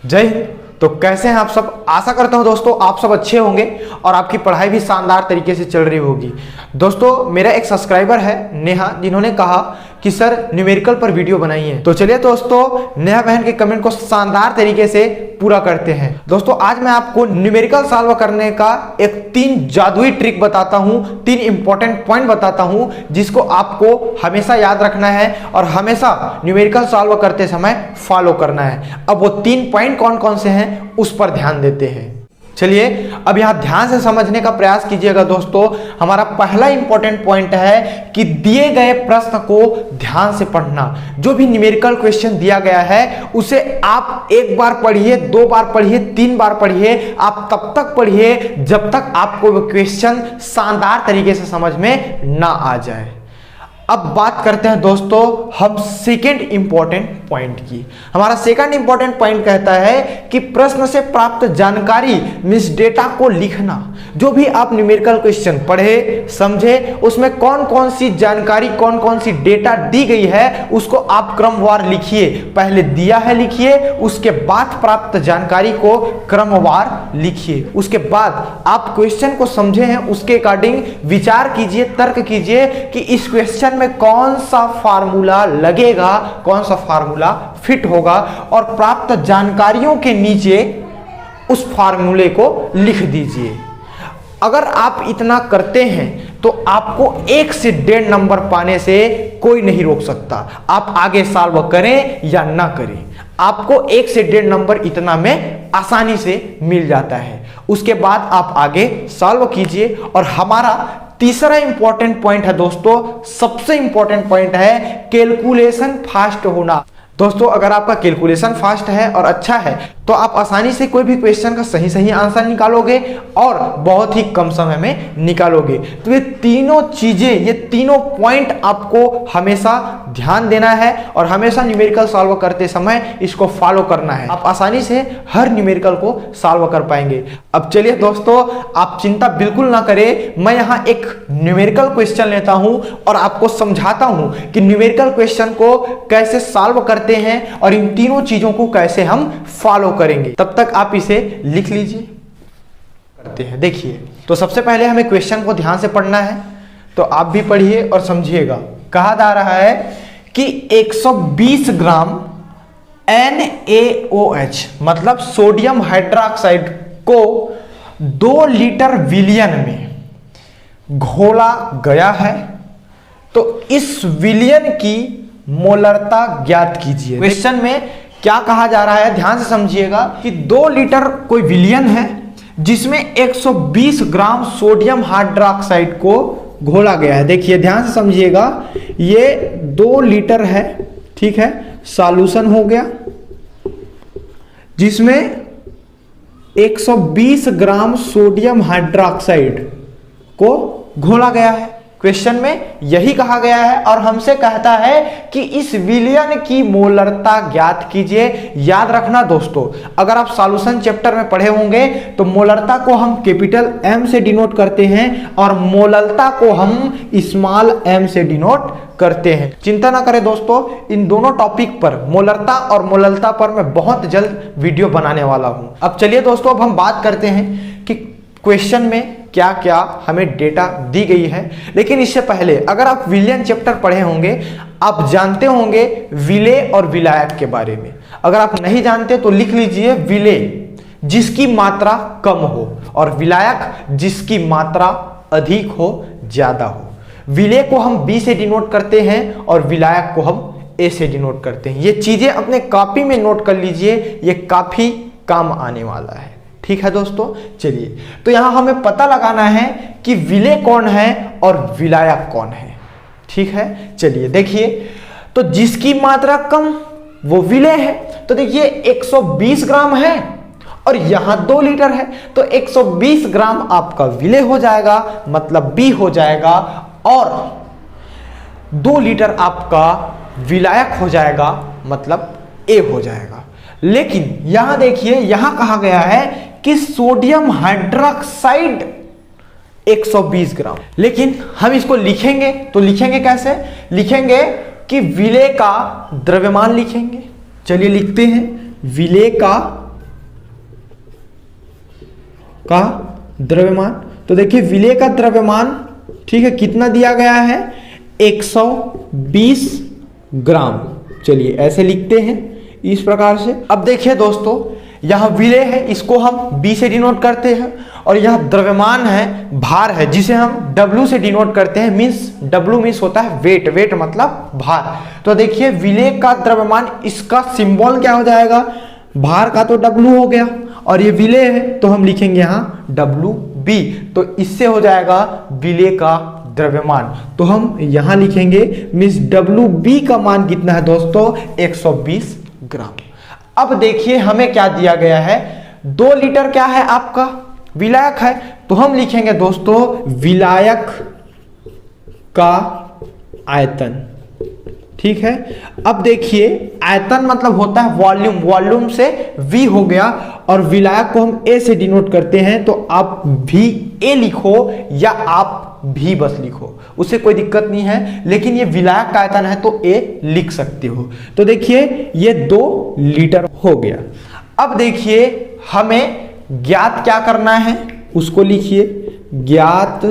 जय हिंद। तो कैसे हैं आप सब? आशा करता हूं दोस्तों आप सब अच्छे होंगे और आपकी पढ़ाई भी शानदार तरीके से चल रही होगी। दोस्तों मेरा एक सब्सक्राइबर है नेहा, जिन्होंने कहा कि सर न्यूमेरिकल पर वीडियो बनाइए। तो चलिए दोस्तों नेहा बहन के कमेंट को शानदार तरीके से पूरा करते हैं। दोस्तों आज मैं आपको न्यूमेरिकल सॉल्व करने का एक 3 जादुई ट्रिक बताता हूं, 3 इंपॉर्टेंट पॉइंट बताता हूं जिसको आपको हमेशा याद रखना है और हमेशा न्यूमेरिकल सॉल्व करते समय फॉलो करना है। अब वो 3 पॉइंट कौन कौन से हैं उस पर ध्यान देते हैं। चलिए अब यहां ध्यान से समझने का प्रयास कीजिएगा दोस्तों। हमारा पहला इंपॉर्टेंट पॉइंट है कि दिए गए प्रश्न को ध्यान से पढ़ना। जो भी न्यूमेरिकल क्वेश्चन दिया गया है उसे आप 1 बार पढ़िए, 2 बार पढ़िए, 3 बार पढ़िए। आप तब तक पढ़िए जब तक आपको वो क्वेश्चन शानदार तरीके से समझ में ना आ जाए। अब बात करते हैं दोस्तों हम सेकेंड इंपॉर्टेंट पॉइंट की। हमारा सेकंड इंपॉर्टेंट पॉइंट कहता है कि प्रश्न से प्राप्त जानकारी मींस डेटा को लिखना। जो भी आप न्यूमेरिकल क्वेश्चन पढ़े समझे उसमें कौन कौन सी जानकारी, कौन कौन सी डेटा दी गई है उसको आप क्रमवार लिखिए। पहले दिया है लिखिए, उसके बाद प्राप्त जानकारी को क्रमवार लिखिए। उसके बाद आप क्वेश्चन को समझे हैं उसके अकॉर्डिंग विचार कीजिए, तर्क कीजिए कि इस क्वेश्चन में कौन सा फार्मूला लगेगा, कौन सा फार्मूला फिट होगा और प्राप्त जानकारियों के नीचे उस फार्मूले को लिख दीजिए। अगर आप इतना करते हैं तो आपको 1 से 1.5 नंबर पाने से कोई नहीं रोक सकता। आप आगे सॉल्व करें या ना करें, आपको 1 से 1.5 नंबर इतना में आसानी से मिल जाता है। उसके बाद आप आगे सॉल्व कीजिए। और हमारा तीसरा इंपॉर्टेंट पॉइंट है दोस्तों, सबसे इंपॉर्टेंट पॉइंट है कैलकुलेशन फास्ट होना। दोस्तों अगर आपका कैलकुलेशन फास्ट है और अच्छा है तो आप आसानी से कोई भी क्वेश्चन का सही आंसर निकालोगे और बहुत ही कम समय में निकालोगे। तो ये तीनों चीजें, ये तीनों पॉइंट आपको हमेशा ध्यान देना है और हमेशा न्यूमेरिकल सॉल्व करते समय इसको फॉलो करना है। आप आसानी से हर न्यूमेरिकल को सॉल्व कर पाएंगे। अब चलिए दोस्तों आप चिंता बिल्कुल ना करें, मैं यहाँ एक न्यूमेरिकल क्वेश्चन लेता हूं और आपको समझाता हूं कि न्यूमेरिकल क्वेश्चन को कैसे सॉल्व करते हैं और इन तीनों चीजों को कैसे हम फॉलो करेंगे। तब तक आप इसे लिख लीजिए। करते हैं, देखिए तो सबसे पहले हमें क्वेश्चन को ध्यान से पढ़ना है, तो आप भी पढ़िए और समझिएगा। कहा जा रहा है कि 120 ग्राम NaOH मतलब सोडियम हाइड्रोक्साइड को 2 लीटर विलयन में घोला गया है, तो इस विलयन की मोलरता ज्ञात कीजिए। क्वेश्चन में क्या कहा जा रहा है ध्यान से समझिएगा कि 2 लीटर कोई विलयन है जिसमें 120 ग्राम सोडियम हाइड्रोक्साइड को घोला गया है। देखिए ध्यान से समझिएगा, ये 2 लीटर है, ठीक है, सॉल्यूशन हो गया जिसमें 120 ग्राम सोडियम हाइड्रोक्साइड को घोला गया है। क्वेश्चन में यही कहा गया है और हमसे कहता है कि इस विलयन की मोलरता ज्ञात कीजिए। याद रखना दोस्तों, अगर आप सॉल्यूशन चैप्टर में पढ़े होंगे तो मोलरता को हम कैपिटल M से डिनोट करते हैं और मोलरता को हम स्मॉल m से डिनोट करते हैं। चिंता ना करें दोस्तों, इन दोनों टॉपिक पर मोलरता और मोलरता पर मैं बहुत जल्द वीडियो बनाने वाला हूं। अब चलिए दोस्तों अब हम बात करते हैं कि क्वेश्चन में क्या क्या हमें डेटा दी गई है। लेकिन इससे पहले अगर आप विलयन चैप्टर पढ़े होंगे आप जानते होंगे विलेय और विलायक के बारे में। अगर आप नहीं जानते तो लिख लीजिए विलेय जिसकी मात्रा कम हो और विलायक जिसकी मात्रा अधिक हो, ज्यादा हो। विलेय को हम B से डिनोट करते हैं और विलायक को हम A से डिनोट करते हैं। ये चीजें अपने कॉपी में नोट कर लीजिए, ये काफी काम आने वाला है। ठीक है दोस्तों, चलिए तो यहां हमें पता लगाना है कि विलेय कौन है और विलायक कौन है। ठीक है, चलिए देखिए तो जिसकी मात्रा कम वो विलेय है। तो देखिए 120 ग्राम है और यहां 2 लीटर है, तो 120 ग्राम आपका विलेय हो जाएगा मतलब B हो जाएगा और 2 लीटर आपका विलायक हो जाएगा मतलब A हो जाएगा। लेकिन यहां देखिए यहां कहा गया है कि सोडियम हाइड्रोक्साइड 120 ग्राम, लेकिन हम इसको लिखेंगे तो लिखेंगे कैसे? लिखेंगे कि विलेय का द्रव्यमान लिखेंगे। चलिए लिखते हैं, विलेय का का द्रव्यमान। तो देखिए विलेय का द्रव्यमान, ठीक है, कितना दिया गया है, 120 ग्राम। चलिए ऐसे लिखते हैं इस प्रकार से। अब देखिए दोस्तों, यह विलेय है, इसको हम B से डिनोट करते हैं, और यह द्रव्यमान है, भार है, जिसे हम W से डिनोट करते हैं। मीन्स W मीन्स होता है वेट, वेट मतलब भार। तो देखिए विलेय का द्रव्यमान, इसका सिंबल क्या हो जाएगा, भार का तो W हो गया, और ये विलेय है तो हम लिखेंगे यहाँ WB। तो इससे हो जाएगा विलेय का द्रव्यमान। तो हम यहां लिखेंगे मीन्स WB का मान कितना है दोस्तों, 120 ग्राम। अब देखिए हमें क्या दिया गया है, 2 लीटर क्या है आपका विलायक है, तो हम लिखेंगे दोस्तों विलायक का आयतन। ठीक है, अब देखिए आयतन मतलब होता है वॉल्यूम, वॉल्यूम से V हो गया, और विलायक को हम A से डिनोट करते हैं। तो आप VA लिखो या आप भी बस लिखो, उससे कोई दिक्कत नहीं है, लेकिन ये विलायक का आयतन है तो A लिख सकते हो। तो देखिए ये 2 लीटर हो गया। अब देखिए हमें ज्ञात क्या करना है, उसको लिखिए, ज्ञात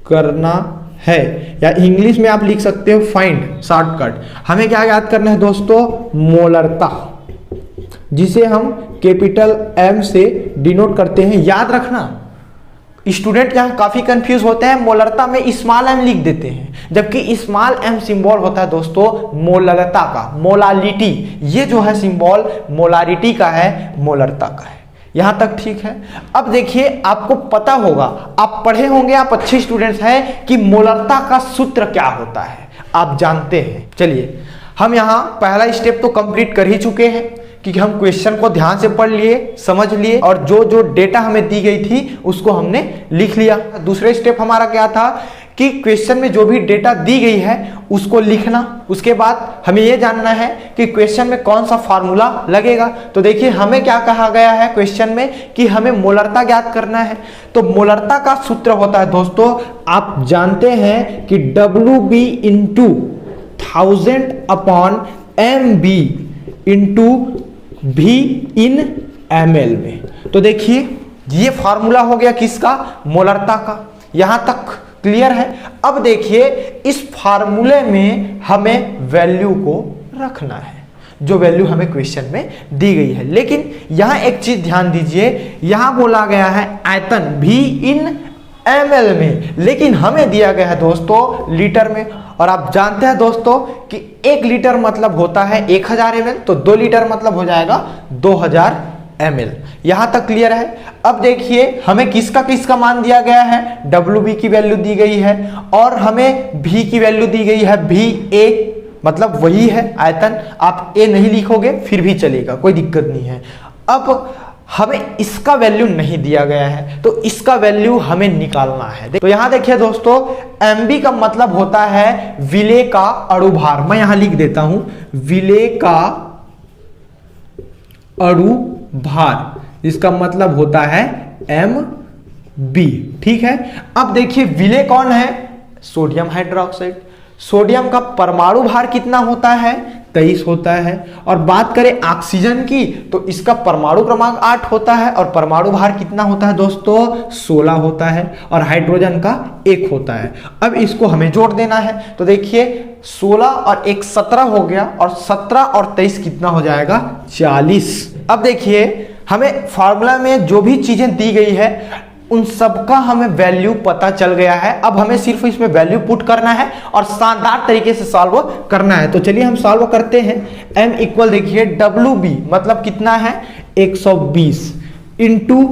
करना है, या इंग्लिश में आप लिख सकते हो फाइंड, शॉर्टकट। हमें क्या ज्ञात करना है दोस्तों, मोलरता, जिसे हम कैपिटल M से डिनोट करते हैं। याद रखना, स्टूडेंट यहाँ काफी कंफ्यूज होते हैं, मोलरता में स्मॉल m लिख देते हैं, जबकि स्मॉल m सिंबल होता है दोस्तों मोलरता का, मोलालिटी। ये जो है सिंबल मोलारिटी का है, मोलरता का है। यहां तक ठीक है। अब देखिए आपको पता होगा, आप पढ़े होंगे, आप अच्छे स्टूडेंट्स हैं, कि मोलरता का सूत्र क्या होता है, आप जानते हैं। चलिए हम यहां पहला स्टेप तो कंप्लीट कर ही चुके हैं, क्योंकि हम क्वेश्चन को ध्यान से पढ़ लिए, समझ लिए, और जो जो डेटा हमें दी गई थी उसको हमने लिख लिया। दूसरे स्टेप हमारा क्या था कि क्वेश्चन में जो भी डेटा दी गई है उसको लिखना। उसके बाद हमें यह जानना है कि क्वेश्चन में कौन सा फार्मूला लगेगा। तो देखिए हमें क्या कहा गया है क्वेश्चन में, कि हमें मोलरता ज्ञात करना है। तो मोलरता का सूत्र होता है दोस्तों, आप जानते हैं कि WB into 1000 upon MB into V इन ml में। तो देखिए ये फार्मूला हो गया किसका, मोलरता का। यहां तक क्लियर है। अब देखिए इस फार्मूले में हमें वैल्यू को रखना है, जो वैल्यू हमें क्वेश्चन में दी गई है। लेकिन यहां एक चीज ध्यान दीजिए, यहां बोला गया है आयतन V इन ml में, लेकिन हमें दिया गया है दोस्तों लीटर में। और आप जानते हैं दोस्तों कि 1 लीटर मतलब होता है 1000 ml, तो 2 लीटर मतलब हो जाएगा 2000 ml। यहां तक क्लियर है। अब देखिए हमें किसका किसका मान दिया गया है, WB की वैल्यू दी गई है, और हमें V की वैल्यू दी गई है, VA मतलब वही है आयतन। आप A नहीं लिखोगे फिर भी चलेगा, कोई दिक्कत नहीं है। अब हमें इसका वैल्यू नहीं दिया गया है, तो इसका वैल्यू हमें निकालना है। तो यहां देखिए दोस्तों, MB का मतलब होता है विलेय का अणुभार। मैं यहां लिख देता हूं, विलेय का अणुभार, इसका मतलब होता है MB। ठीक है। अब देखिए विलेय कौन है, सोडियम हाइड्रोक्साइड। सोडियम का परमाणु भार कितना होता है, 23 होता है। और बात करें ऑक्सीजन की, तो इसका परमाणु क्रमांक 8 होता है, और परमाणु भार कितना होता है दोस्तों, 16 होता है, और हाइड्रोजन का 1 होता है। अब इसको हमें जोड़ देना है। तो देखिए 16 और 1 17 हो गया, और 17 और 23 कितना हो जाएगा, 40। अब देखिए हमें फॉर्मूला में जो भी चीजें दी गई है उन सबका हमें वैल्यू पता चल गया है। अब हमें सिर्फ इसमें वैल्यू पुट करना है और शानदार तरीके से सॉल्व करना है। तो चलिए हम सॉल्व करते हैं। M इक्वल देखिए WB मतलब कितना है, 120 इंटू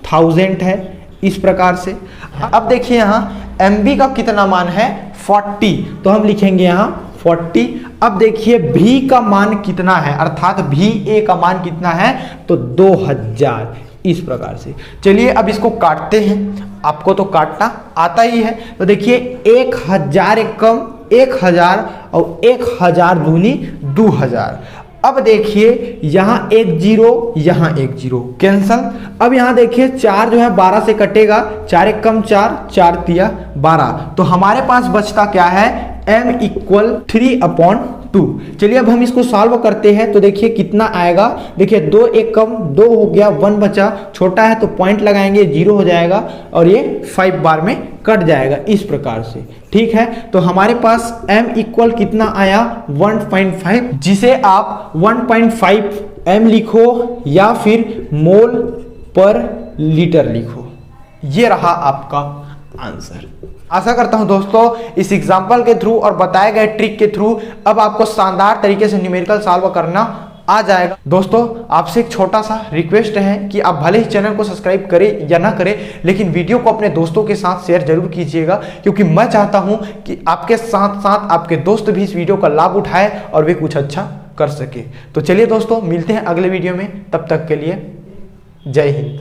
1000 है, इस प्रकार से। अब देखिए यहाँ MB का कितना मान है, 40, तो हम लिखेंगे यहाँ 40। अब देखिए V का मान कितना है, अर्थात VA का मान कितना है, तो 2000, इस प्रकार से। चलिए अब इसको काटते हैं, आपको तो काटना आता ही है। तो देखिए 1000 एक कम 1000 और 1000 दूनी 2000। अब देखिए यहाँ 1 0, यहाँ 1 0 कैंसल। अब यहाँ देखिए 4 जो है 12 से कटेगा, 4 एक कम 4, 4 तिया 12। तो हमारे पास बचता क्या है, M इक्वल 3/12। 2। चलिए अब हम इसको सॉल्व करते हैं। तो देखिए कितना आएगा, देखिए 2 एक कम 2 हो गया, 1 बचा, छोटा है तो पॉइंट लगाएंगे 0 हो जाएगा और ये 5 बार में कट जाएगा इस प्रकार से। ठीक है, तो हमारे पास m इक्वल कितना आया 1.5, जिसे आप 1.5 m लिखो या फिर मोल पर लीटर लिखो। ये रहा आपका आंसर। आशा करता हूं दोस्तों इस एग्जाम्पल के थ्रू और बताए गए ट्रिक के थ्रू अब आपको शानदार तरीके से न्यूमेरिकल सॉल्व करना आ जाएगा। दोस्तों आपसे एक छोटा सा रिक्वेस्ट है कि आप भले ही चैनल को सब्सक्राइब करें या ना करें, लेकिन वीडियो को अपने दोस्तों के साथ शेयर जरूर कीजिएगा, क्योंकि मैं चाहता हूं कि आपके साथ साथ आपके दोस्त भी इस वीडियो का लाभ उठाए और वे कुछ अच्छा कर सके। तो चलिए दोस्तों मिलते हैं अगले वीडियो में, तब तक के लिए जय हिंद।